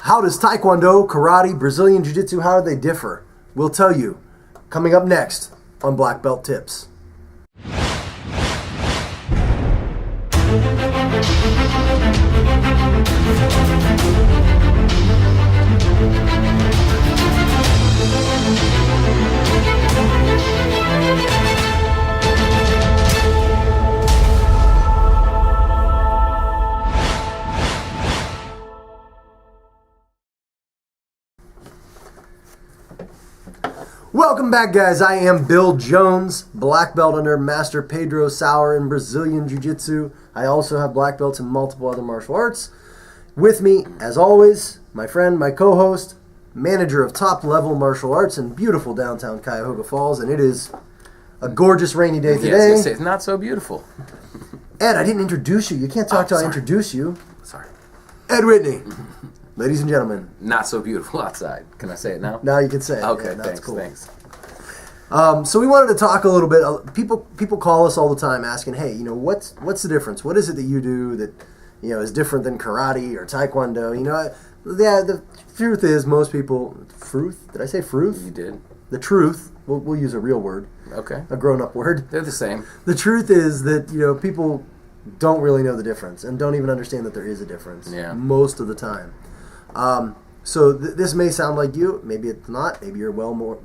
How does Tae Kwon Do, Karate, Brazilian Jiu-Jitsu, how do they differ? We'll tell you. Coming up next on Black Belt Tips. Welcome back, guys. I am Bill Jones, black belt under Master Pedro Sauer in Brazilian Jiu-Jitsu. I also have black belts in multiple other martial arts. With me, as always, my friend, my co-host, manager of top-level martial arts in beautiful downtown Cuyahoga Falls, and it is a gorgeous rainy day today. Yeah, I was gonna say, it's not so beautiful. Ed, I didn't introduce you. You can't talk till I introduce you. Sorry. Ed Whitney. Ladies and gentlemen. Not so beautiful outside. Can I say it now? Now you can say it. Okay, yeah, thanks, cool. thanks. So we wanted to talk a little bit. People call us all the time asking, hey, what's the difference? What is it that you do that, is different than karate or taekwondo? The truth is most people, did I say fruth? You did. The truth, we'll use a real word. Okay. A grown-up word. They're the same. The truth is that, people don't really know the difference and don't even understand that there is a difference most of the time. So this may sound like you, maybe it's not, maybe you're more,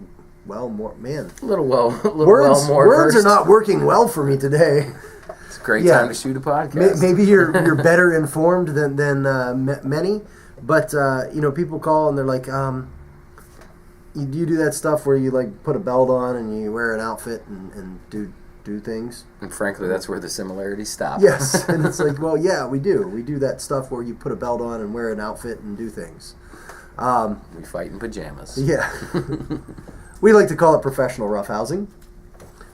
man. Words are not working well for me today. It's a great time to shoot a podcast. Maybe you're better informed than many, but people call and they're like, you do that stuff where you like put a belt on and you wear an outfit and do things. And frankly, that's where the similarities stop. Yes, and it's like, well, yeah, we do. We do that stuff where you put a belt on and wear an outfit and do things. We fight in pajamas. Yeah. We like to call it professional roughhousing.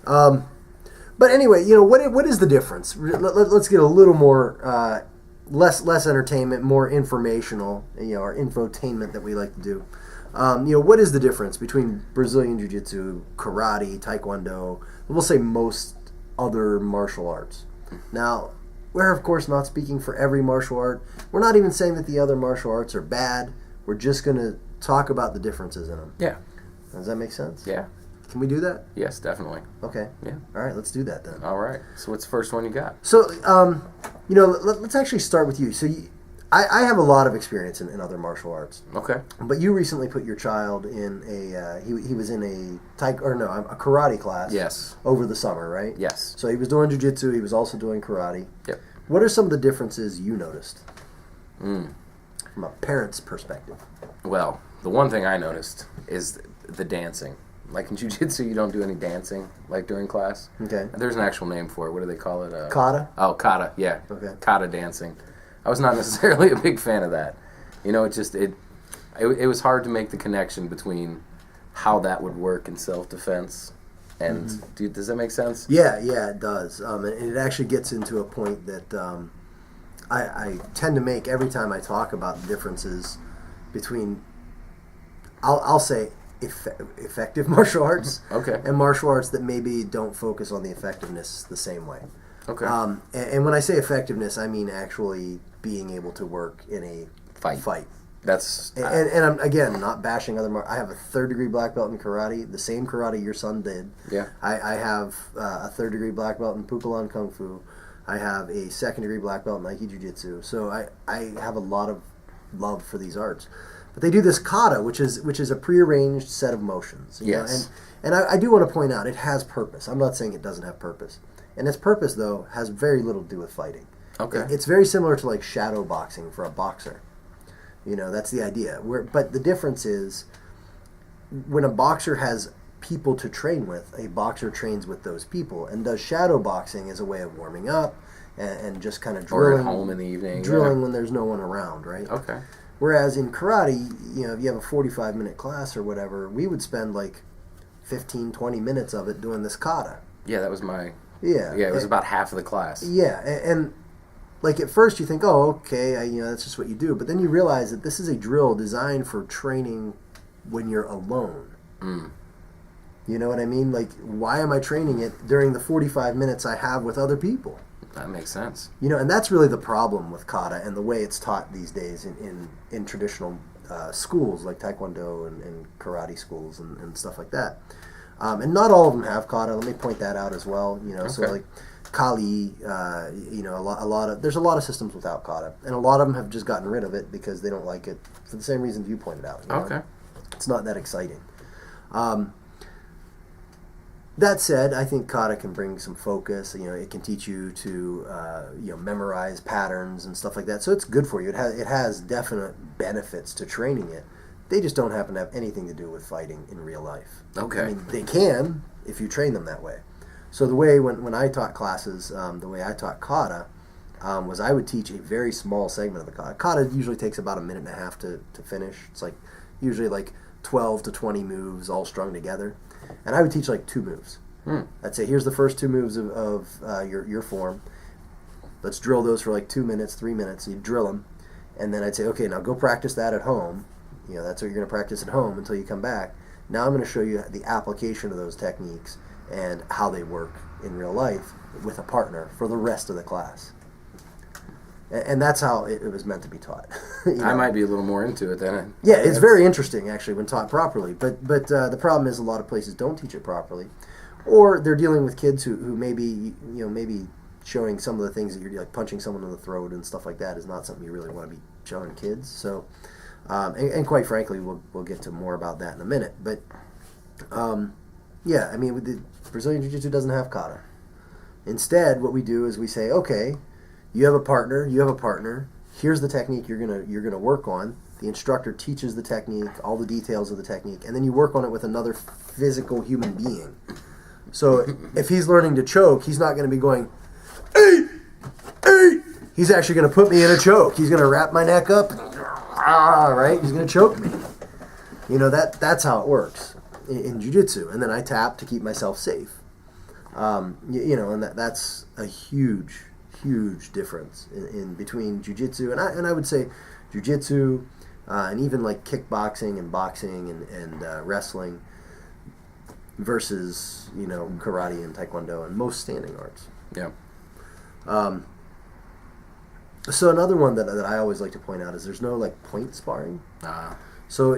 But anyway, what is the difference? Let's get a little more, less entertainment, more informational, our infotainment that we like to do. What is the difference between Brazilian Jiu-Jitsu, karate, taekwondo, we'll say most other martial arts? Now, we're of course not speaking for every martial art. We're not even saying that the other martial arts are bad. We're just going to talk about the differences in them. Yeah. Does that make sense? Yeah. Can we do that? Yes, definitely. Okay. Yeah. All right, let's do that then. All right. So what's the first one you got? So, let's actually start with you. So I have a lot of experience in other martial arts. Okay. But you recently put your child in he was in a karate class. Yes. Over the summer, right? Yes. So he was doing jiu-jitsu, he was also doing karate. Yep. What are some of the differences you noticed? From a parent's perspective. Well, the one thing I noticed is the dancing. Like in jiu-jitsu, you don't do any dancing, like during class. Okay. There's an actual name for it. What do they call it? Kata? Oh, kata, yeah. Okay. Kata dancing. I was not necessarily a big fan of that. It was hard to make the connection between how that would work in self-defense. And does that make sense? Yeah, it does. And it actually gets into a point that I tend to make every time I talk about the differences between, I'll say, effective martial arts and martial arts that maybe don't focus on the effectiveness the same way. Okay. And when I say effectiveness, I mean actually being able to work in a fight. That's and I'm again not bashing other. I have a 3rd-degree black belt in karate, the same karate your son did. Yeah. I have a 3rd-degree black belt in Pukulon Kung Fu. I have a 2nd-degree black belt in Nike Jiu-Jitsu. So I have a lot of love for these arts. But they do this kata, which is a prearranged set of motions. Yes. And I do want to point out it has purpose. I'm not saying it doesn't have purpose. And its purpose, though, has very little to do with fighting. Okay. It's very similar to like shadow boxing for a boxer. That's the idea. But the difference is when a boxer has people to train with, a boxer trains with those people and does shadow boxing as a way of warming up and just kind of drilling. Or at home in the evening. Drilling when there's no one around, right? Okay. Whereas in karate, if you have a 45-minute class or whatever, we would spend like 15, 20 minutes of it doing this kata. Yeah, that was my... Yeah. Yeah, it was about half of the class. Yeah, and like at first you think, oh, okay, that's just what you do. But then you realize that this is a drill designed for training when you're alone. You know what I mean? Like, why am I training it during the 45 minutes I have with other people? That makes sense. And that's really the problem with kata and the way it's taught these days in traditional schools like Tae Kwon Do and karate schools and stuff like that. And not all of them have kata. Let me point that out as well. So like Kali, there's a lot of systems without kata, and a lot of them have just gotten rid of it because they don't like it for the same reasons you pointed out. Okay. It's not that exciting. That said, I think kata can bring some focus. It can teach you to memorize patterns and stuff like that. So it's good for you. It has definite benefits to training it. They just don't happen to have anything to do with fighting in real life. Okay. I mean, they can if you train them that way. So the way when I taught classes, the way I taught kata was I would teach a very small segment of the kata. Kata usually takes about a minute and a half to finish. It's like usually like 12 to 20 moves all strung together. And I would teach like 2 moves. I'd say, here's the first 2 moves of your form. Let's drill those for like 2 minutes, 3 minutes. So you drill them. And then I'd say, okay, now go practice that at home. That's what you're going to practice at home until you come back. Now I'm going to show you the application of those techniques and how they work in real life with a partner for the rest of the class. And that's how it was meant to be taught. I might be a little more into it than Yeah, it's very interesting actually when taught properly. But the problem is a lot of places don't teach it properly, or they're dealing with kids who maybe showing some of the things that you're like punching someone in the throat and stuff like that is not something you really want to be showing kids. So, and quite frankly, we'll get to more about that in a minute. But yeah, I mean, the Brazilian Jiu-Jitsu doesn't have kata. Instead, what we do is we say, okay, you have a partner. Here's the technique you're gonna work on. The instructor teaches the technique, all the details of the technique, and then you work on it with another physical human being. So if he's learning to choke, he's not going to be going, hey, hey. He's actually going to put me in a choke. He's going to wrap my neck up, right? He's going to choke me. That's how it works in jiu-jitsu. And then I tap to keep myself safe. And that's a huge difference in between jiu-jitsu and I would say jiu-jitsu and even like kickboxing and boxing and wrestling versus karate and taekwondo and most standing arts. Yeah. So another one that I always like to point out is there's no like point sparring. So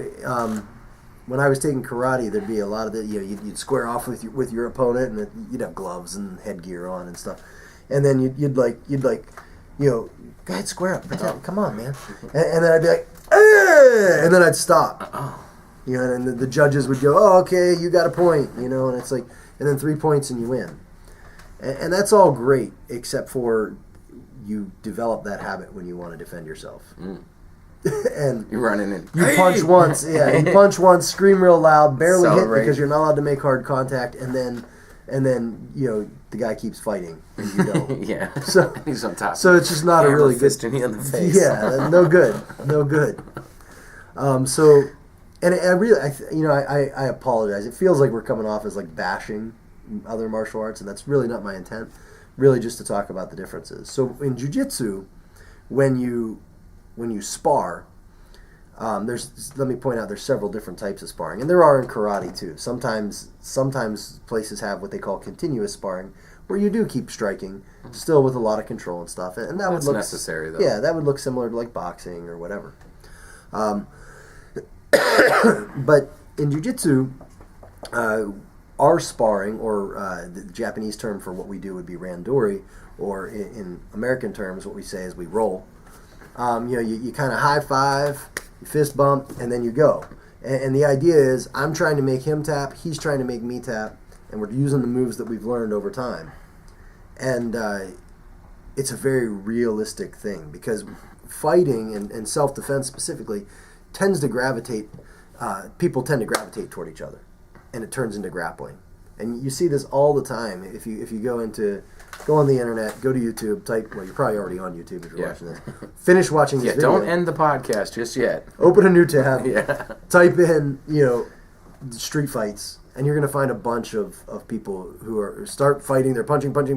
when I was taking karate, there'd be a lot of you'd square off with your opponent and you'd have gloves and headgear on and stuff. And then you'd go ahead, square up, pretend, come on, man. And then I'd be like, and then I'd stop. And the judges would go, oh, okay, you got a point, and it's like, and then 3 points and you win. And that's all great, except for you develop that habit when you want to defend yourself. And you're running in. You punch once, you punch once, scream real loud, barely Celebrate. hit because you're not allowed to make hard contact, and then the guy keeps fighting and you don't. Yeah. So he's on top. So it's just not a really good. Fisting you in the face. Yeah, no good. So, and I apologize. It feels like we're coming off as like bashing other martial arts, and that's really not my intent. Really, just to talk about the differences. So in jiu-jitsu, when you spar. Let me point out there's several different types of sparring, and there are in karate too. Sometimes places have what they call continuous sparring, where you do keep striking, still with a lot of control and stuff. And that's necessary, though. Yeah, that would look similar to like boxing or whatever. But in jiu-jitsu, our sparring, or the Japanese term for what we do would be randori, or in American terms, what we say is we roll. You kind of high five, you fist bump, and then you go. And the idea is I'm trying to make him tap, he's trying to make me tap, and we're using the moves that we've learned over time. And it's a very realistic thing because fighting and self-defense specifically tends to gravitate, people tend to gravitate toward each other, and it turns into grappling. And you see this all the time. If you go on the internet, go to YouTube, you're probably already on YouTube if you're watching this. Finish watching this video. Don't end the podcast just yet. Open a new tab. Yeah. Type in, street fights, and you're going to find a bunch of people who start fighting, they're punching, and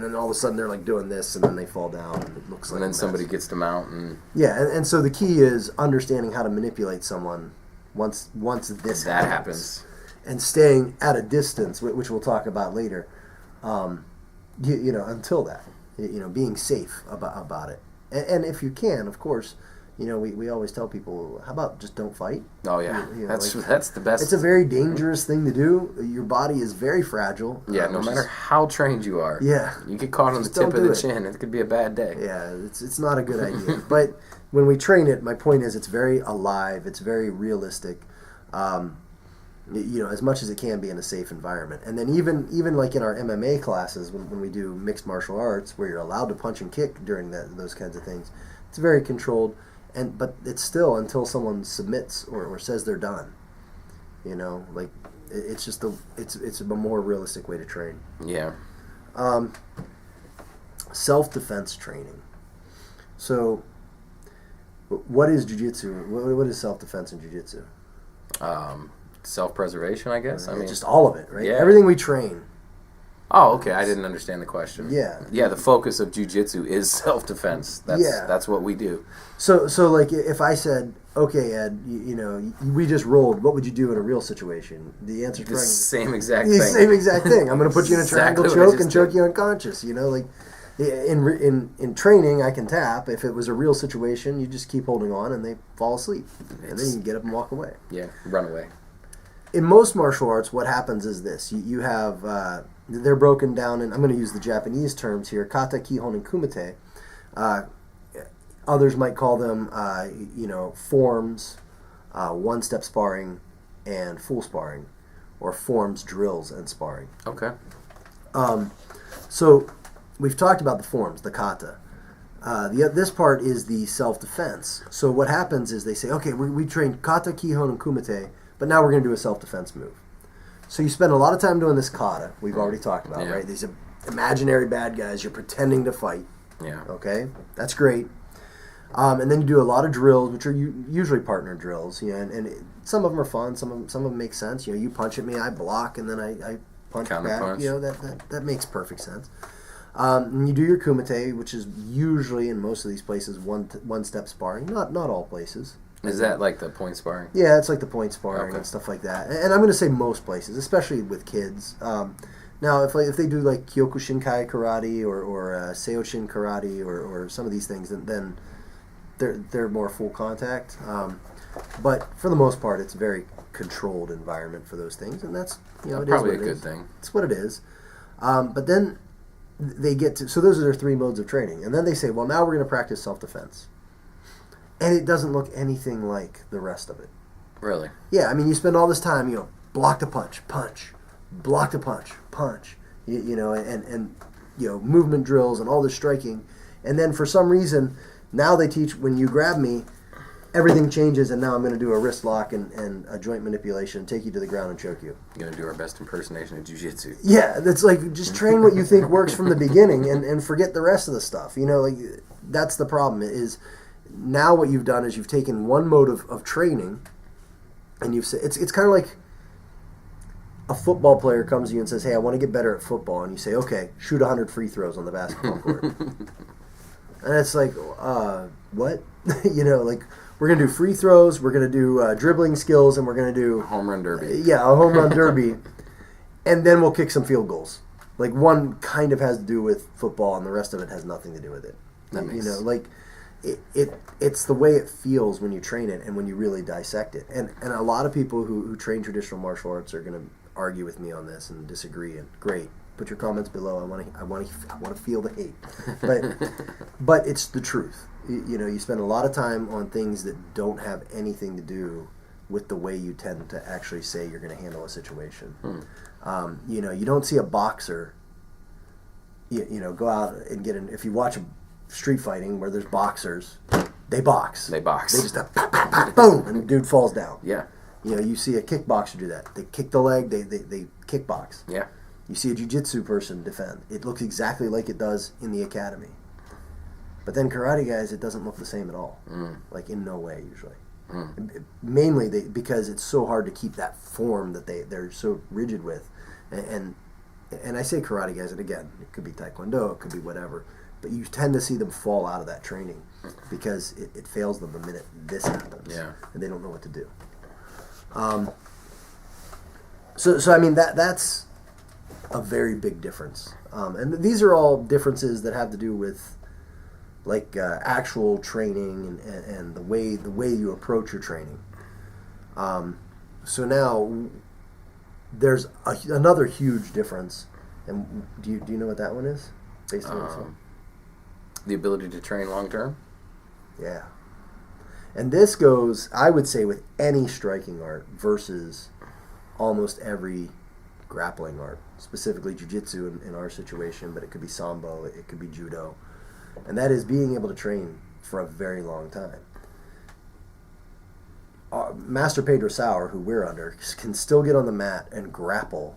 then all of a sudden they're like doing this, and then they fall down, and it looks like and then somebody gets them out. Yeah, and so the key is understanding how to manipulate someone once this happens. And staying at a distance, which we'll talk about later, until that. being safe about it. And if you can, of course, we always tell people, how about just don't fight? Oh yeah, that's the best. It's a very dangerous thing to do. Your body is very fragile. Yeah, no matter how trained you are. Yeah, you get caught on the tip of the chin, it could be a bad day. Yeah, it's not a good idea. But when we train it, my point is, it's very alive. It's very realistic. As much as it can be in a safe environment. And then even like in our MMA classes, when we do mixed martial arts, where you're allowed to punch and kick during those kinds of things, it's very controlled. But it's still until someone submits or says they're done. It's just it's a more realistic way to train. Yeah. Self-defense training. So, what is jiu-jitsu? What is self-defense in jiu-jitsu? Self-preservation, I guess. I mean, just all of it, right? Yeah. Everything we train. Oh, okay. I didn't understand the question. Yeah. Yeah, the focus of jiu-jitsu is self-defense. That's what we do. So like if I said, okay, Ed, we just rolled, what would you do in a real situation? The answer is the same exact thing. I'm going to put you in a triangle choke and choke you unconscious. In training, I can tap. If it was a real situation, you just keep holding on and they fall asleep. And then you can get up and walk away. Yeah, run away. In most martial arts, what happens is this. You have... they're broken down, and I'm going to use the Japanese terms here, kata, kihon, and kumite. Others might call them, forms, one-step sparring, and full sparring, or forms, drills, and sparring. Okay. So we've talked about the forms, the kata. This part is the self-defense. So what happens is they say, okay, we trained kata, kihon, and kumite, but now we're going to do a self-defense move. So you spend a lot of time doing this kata, we've already talked about, right? These imaginary bad guys, you're pretending to fight. Yeah. Okay? That's great. And then you do a lot of drills, which are usually partner drills. And some of them are fun, some of them make sense. You punch at me, I block, and then I punch back. Punch. That makes perfect sense. And you do your kumite, which is usually in most of these places one-step sparring. Not all places. Is that like the point sparring? Yeah, it's like the point sparring and stuff like that. And I'm going to say most places, especially with kids. Now, if they do like Kyokushinkai karate or Seoshin karate or some of these things, then they're more full contact. But for the most part, it's a very controlled environment for those things, and that's it probably is what a good is. thing. It's what it is. But then they get to, so those are their 3 modes of training, and then they say, well, now we're going to practice self-defense. And it doesn't look anything like the rest of it. Really? Yeah, I mean, you spend all this time, block to punch, block to punch, and movement drills and all this striking. And then for some reason, now they teach when you grab me, everything changes, and now I'm going to do a wrist lock and a joint manipulation, take you to the ground and choke you. Going to do our best impersonation of jiu-jitsu. Yeah, that's like, just train what you think works from the beginning and forget the rest of the stuff. That's the problem is... Now what you've done is you've taken one mode of training, and you've said it's kind of like a football player comes to you and says, "Hey, I want to get better at football," and you say, "Okay, shoot 100 free throws on the basketball court." And it's like, what? We're gonna do free throws, we're gonna do dribbling skills, and we're gonna do home run derby. Yeah, a home run derby, and then we'll kick some field goals. Like one kind of has to do with football, and the rest of it has nothing to do with it. That makes It's the way it feels when you train it and when you really dissect it. And a lot of people who train traditional martial arts are going to argue with me on this and disagree. And great, put your comments below. I want to feel the hate. But it's the truth. You spend a lot of time on things that don't have anything to do with the way you tend to actually say you're going to handle a situation. You don't see a boxer go out and get if you watch a street fighting where there's boxers, they box. They just boom, and the dude falls down. Yeah. You see a kickboxer do that. They kick the leg, they kickbox. Yeah. You see a jiu-jitsu person defend. It looks exactly like it does in the academy. But then karate guys, it doesn't look the same at all. Like in no way usually. Mainly because it's so hard to keep that form that they're so rigid with. And I say karate guys, and again, it could be Tae Kwon Do, it could be whatever. But you tend to see them fall out of that training because it fails them the minute this happens. Yeah. And they don't know what to do. So I mean, that's a very big difference. And these are all differences that have to do with like actual training and the way you approach your training. So now there's another huge difference. And do you know what that one is? Based on the ability to train long term? Yeah. And this goes, I would say, with any striking art versus almost every grappling art, specifically jiu-jitsu in our situation, but it could be sambo, it could be judo. And that is being able to train for a very long time. Master Pedro Sauer, who we're under, can still get on the mat and grapple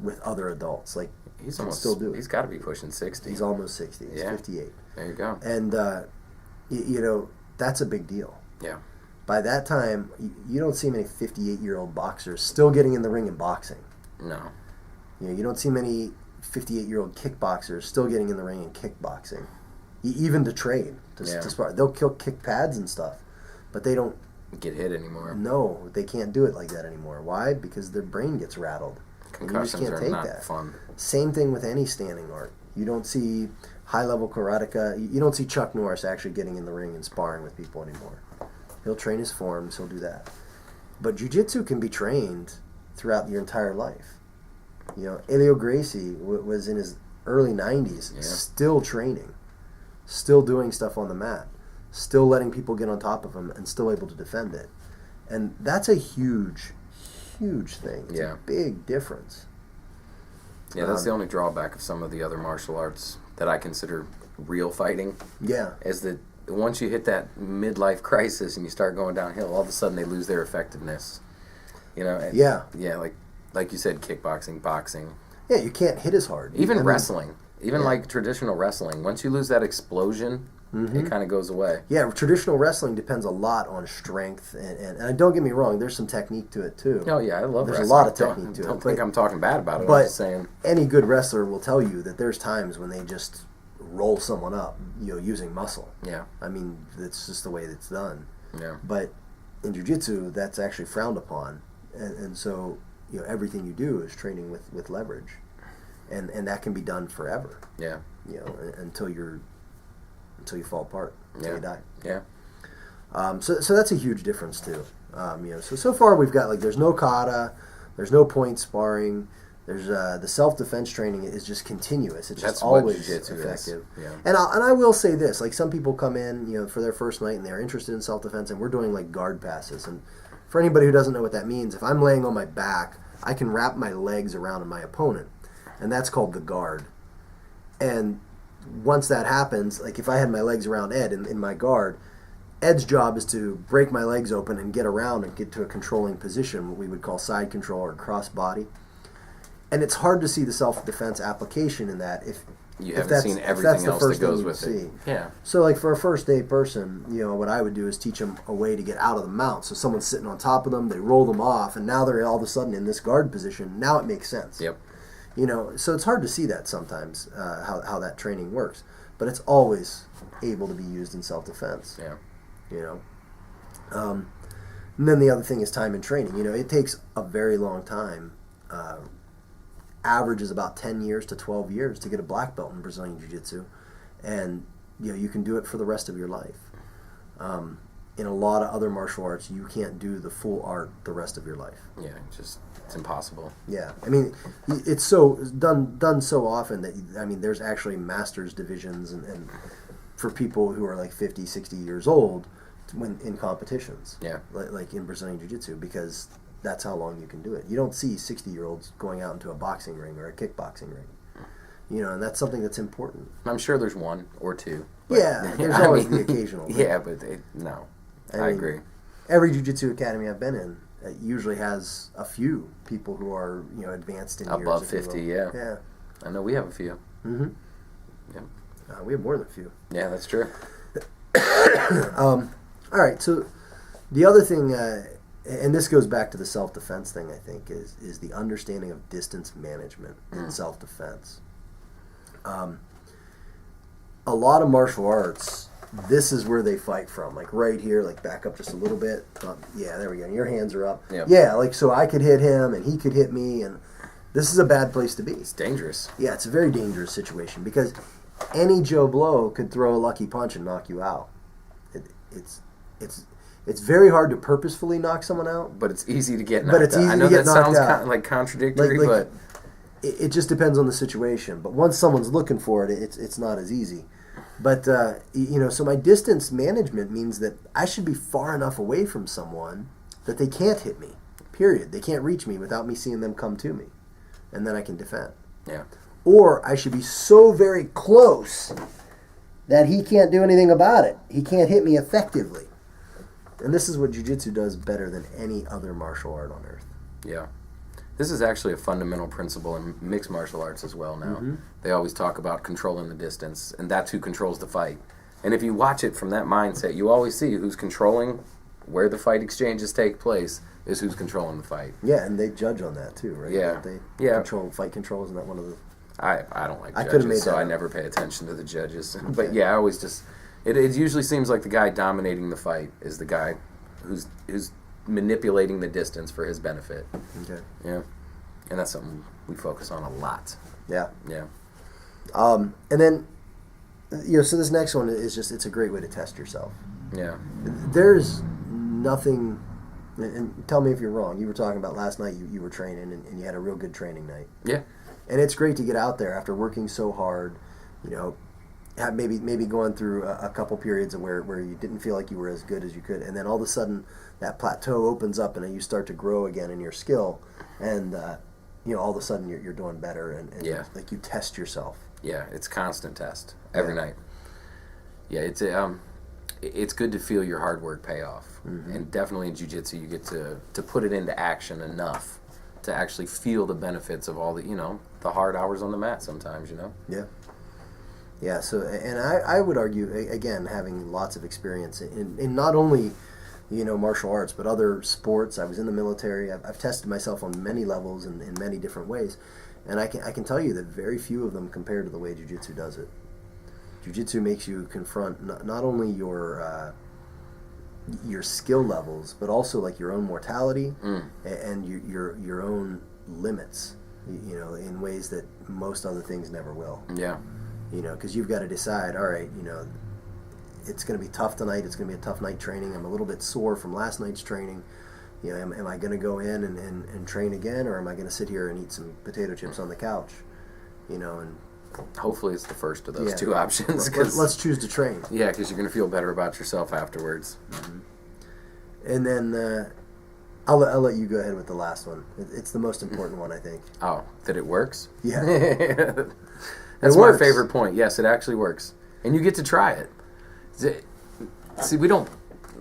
with other adults. Like, he's still do it. He's got to be pushing 60. He's almost 60. He's 58. There you go. And, that's a big deal. Yeah. By that time, you don't see many 58-year-old boxers still getting in the ring and boxing. No. You don't see many 58-year-old kickboxers still getting in the ring and kickboxing. Even to train, to spar. They'll kick pads and stuff, but they don't get hit anymore. No, they can't do it like that anymore. Why? Because their brain gets rattled. Concussions you just can't are take not fun. Same thing with any standing art. You don't see high-level karateka. You don't see Chuck Norris actually getting in the ring and sparring with people anymore. He'll train his forms. He'll do that. But jiu-jitsu can be trained throughout your entire life. Elio Gracie was in his early 90s, still training, still doing stuff on the mat, still letting people get on top of him, and still able to defend it. And that's a huge, huge thing. It's a big difference. Yeah, that's the only drawback of some of the other martial arts that I consider real fighting. Yeah. Is that once you hit that midlife crisis and you start going downhill, all of a sudden they lose their effectiveness. And, yeah, like you said, kickboxing, boxing. Yeah, you can't hit as hard. Even wrestling. Even like traditional wrestling. Once you lose that explosion, it kind of goes away. Yeah, traditional wrestling depends a lot on strength, and don't get me wrong, there's some technique to it too. Oh yeah, I love there's wrestling. a lot of technique to it. Don't think I'm talking bad about it. But I'm just saying, any good wrestler will tell you that there's times when they just roll someone up, using muscle. Yeah. I mean, it's just the way it's done. Yeah. But in jiu-jitsu, that's actually frowned upon, and so everything you do is training with leverage, and that can be done forever. Yeah. Until you fall apart, until you die. Yeah. So that's a huge difference too. So far we've got there's no kata, there's no point sparring, there's the self-defense training is just continuous. It's just always effective. Yeah. And I will say this, some people come in for their first night and they're interested in self-defense, and we're doing guard passes. And for anybody who doesn't know what that means, if I'm laying on my back, I can wrap my legs around my opponent, and that's called the guard. And once that happens, if I had my legs around Ed in my guard, Ed's job is to break my legs open and get around and get to a controlling position, what we would call side control or cross body. And it's hard to see the self-defense application in that if you haven't seen everything else that goes with it. Yeah. So for a first day person, what I would do is teach them a way to get out of the mount. So someone's sitting on top of them, they roll them off, and now they're all of a sudden in this guard position. Now it makes sense. Yep. So it's hard to see that sometimes, how that training works. But it's always able to be used in self-defense. Yeah. And then the other thing is time and training. It takes a very long time. Average is about 10 years to 12 years to get a black belt in Brazilian Jiu-Jitsu. And, you can do it for the rest of your life. In a lot of other martial arts, you can't do the full art the rest of your life. Yeah, it's impossible. Yeah, I mean, it's so done so often that, there's actually masters divisions and for people who are 50, 60 years old when in competitions. Yeah. Like in Brazilian Jiu-Jitsu, because that's how long you can do it. You don't see 60-year-olds going out into a boxing ring or a kickboxing ring. And that's something that's important. I'm sure there's one or two. Yeah, there's always the occasional. Yeah, but no. I agree. Every jiu-jitsu academy I've been in usually has a few people who are advanced in years. Above 50, yeah. Yeah. I know we have a few. Mm-hmm. Yeah. We have more than a few. Yeah, that's true. All right, so the other thing, and this goes back to the self-defense thing, I think, is the understanding of distance management in self-defense. A lot of martial arts, this is where they fight from, right here, back up just a little bit. Yeah, there we go. Your hands are up. Yep. Yeah, so I could hit him and he could hit me, and This is a bad place to be. It's dangerous. Yeah, it's a very dangerous situation because any Joe Blow could throw a lucky punch and knock you out. It's very hard to purposefully knock someone out. But it's easy to get knocked out. But it's easy I know to get that knocked sounds out. like contradictory, but it just depends on the situation. But once someone's looking for it, it's not as easy. But so my distance management means that I should be far enough away from someone that they can't hit me. Period. They can't reach me without me seeing them come to me, and then I can defend. Yeah. Or I should be so very close that he can't do anything about it. He can't hit me effectively. And this is what jiu-jitsu does better than any other martial art on earth. Yeah. This is actually a fundamental principle in mixed martial arts as well now. Mm-hmm. They always talk about controlling the distance, and that's who controls the fight. And if you watch it from that mindset, you always see who's controlling where the fight exchanges take place is who's controlling the fight. Yeah, and they judge on that too, right? Yeah. Control fight control, isn't that one of the... I don't like judges, so I never pay attention to the judges. Okay. But yeah, I always just... It usually seems like the guy dominating the fight is the guy who's manipulating the distance for his benefit. Okay. Yeah. And that's something we focus on a lot. Yeah. Yeah. And then, so this next one is just, it's a great way to test yourself. Yeah. There's nothing, and tell me if you're wrong, you were talking about last night you were training and you had a real good training night. Yeah. And it's great to get out there after working so hard, maybe going through a couple periods of where you didn't feel like you were as good as you could, and then all of a sudden that plateau opens up and you start to grow again in your skill, and all of a sudden you're doing better, and like you test yourself. Yeah, it's constant test every night. Yeah, it's good to feel your hard work pay off, and definitely in jiu-jitsu you get to put it into action enough to actually feel the benefits of all the hard hours on the mat sometimes. Yeah. Yeah, so, and I would argue, again, having lots of experience in not only, martial arts, but other sports. I was in the military. I've tested myself on many levels and in many different ways. And I can tell you that very few of them compare to the way jiu-jitsu does it. Jiu-jitsu makes you confront not only your skill levels, but also like your own mortality and your own limits, in ways that most other things never will. Yeah. Because you've got to decide, all right, it's going to be tough tonight. It's going to be a tough night training. I'm a little bit sore from last night's training. Am I going to go in and train again, or am I going to sit here and eat some potato chips on the couch? And hopefully it's the first of those two options. Let's choose to train. Yeah, because you're going to feel better about yourself afterwards. Mm-hmm. And then I'll let you go ahead with the last one. It's the most important one, I think. Oh, that it works? Yeah. That's my favorite point. Yes, it actually works. And you get to try it. See, we don't,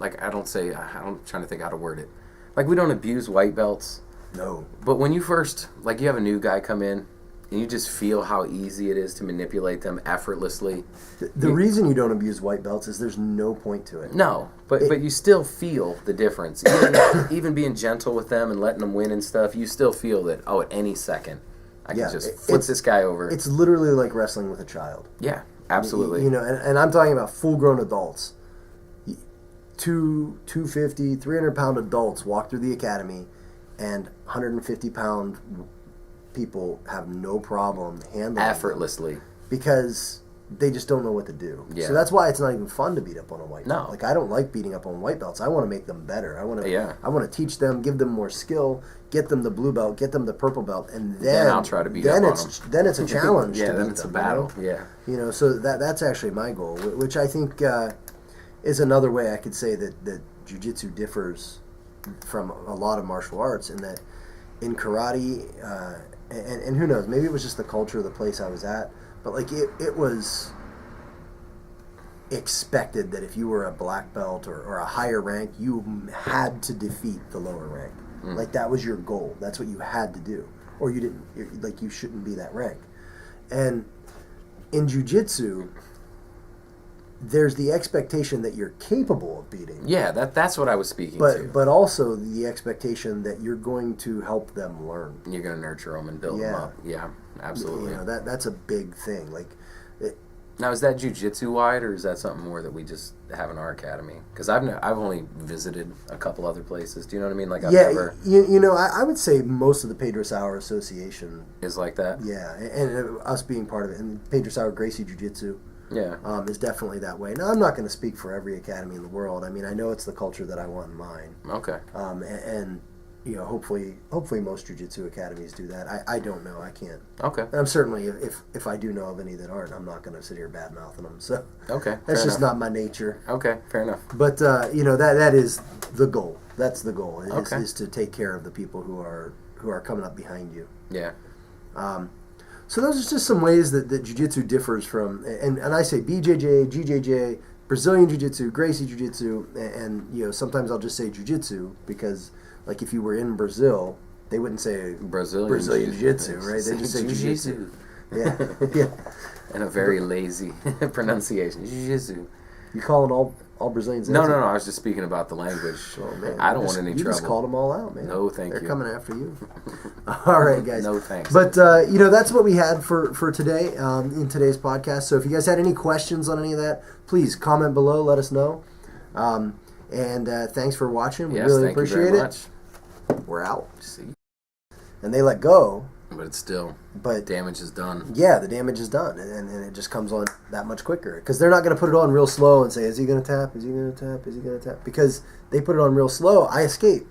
I'm trying to think how to word it. Like, we don't abuse white belts. No. But when you first, you have a new guy come in, and you just feel how easy it is to manipulate them effortlessly. The reason you don't abuse white belts is there's no point to it. No, but you still feel the difference. Even being gentle with them and letting them win and stuff, you still feel that, at any second, I can just flip this guy over. It's literally like wrestling with a child. Yeah, absolutely. And I'm talking about full-grown adults. 250, 300-pound adults walk through the academy, and 150-pound people have no problem handling effortlessly them because they just don't know what to do. Yeah. So that's why it's not even fun to beat up on a white belt. No. I don't like beating up on white belts. I want to make them better. I want to teach them, give them more skill, get them the blue belt, get them the purple belt, and then I'll try to beat up on them. Then it's a challenge. Yeah, to then beat it's them, a battle. Yeah. So that's actually my goal, which I think is another way I could say that jiu-jitsu differs from a lot of martial arts, in that in karate, and who knows, maybe it was just the culture of the place I was at, but it was expected that if you were a black belt or a higher rank, you had to defeat the lower rank. Like, that was your goal. That's what you had to do, or you didn't. You shouldn't be that rank. And in jiu-jitsu, there's the expectation that you're capable of beating. Yeah, that's what I was speaking to. But also the expectation that you're going to help them learn. You're going to nurture them and build them up. Yeah, absolutely. That's a big thing. Now, is that jiu-jitsu wide, or is that something more that we just have in our academy? Because I've only visited a couple other places. Do you know what I mean? Like, I've never... you know, I would say most of the Pedro Sauer Association is like that. Yeah, and us being part of it, and Pedro Sauer Gracie Jiu-Jitsu is definitely that way. Now, I'm not going to speak for every academy in the world. I mean, I know it's the culture that I want in mine. Okay. And you know, hopefully most jiu-jitsu academies do that. I don't know. I can't. Okay. And I'm certainly, if I do know of any that aren't, I'm not going to sit here bad-mouthing them. So okay, that's just not my nature. Okay, fair enough. But, you know, that is the goal. That's the goal, okay. is to take care of the people who are coming up behind you. Yeah. So those are just some ways that jiu-jitsu differs from, and I say BJJ, GJJ, Brazilian Jiu-Jitsu, Gracie Jiu-Jitsu, and, you know, sometimes I'll just say Jiu-Jitsu because... Like if you were in Brazil, they wouldn't say Brazilian Jiu-Jitsu, right? They just say Jiu-Jitsu. Yeah, yeah. And a very lazy pronunciation, Jiu-Jitsu. You calling all Brazilians? No. I was just speaking about the language. Oh man, I don't want any trouble. You just called them all out, man. No, thank you. They're coming after you. All right, guys. No thanks. But you know, that's what we had for today in today's podcast. So if you guys had any questions on any of that, please comment below. Let us know. And thanks for watching. We really appreciate it. Much. We're out. See? And they let go. But it's still, damage is done. Yeah, the damage is done. And it just comes on that much quicker. Because they're not going to put it on real slow and say, is he going to tap? Is he going to tap? Is he going to tap? Because they put it on real slow, I escape.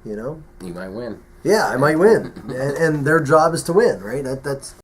You know? You might win. Yeah, I might win. And their job is to win, right? That's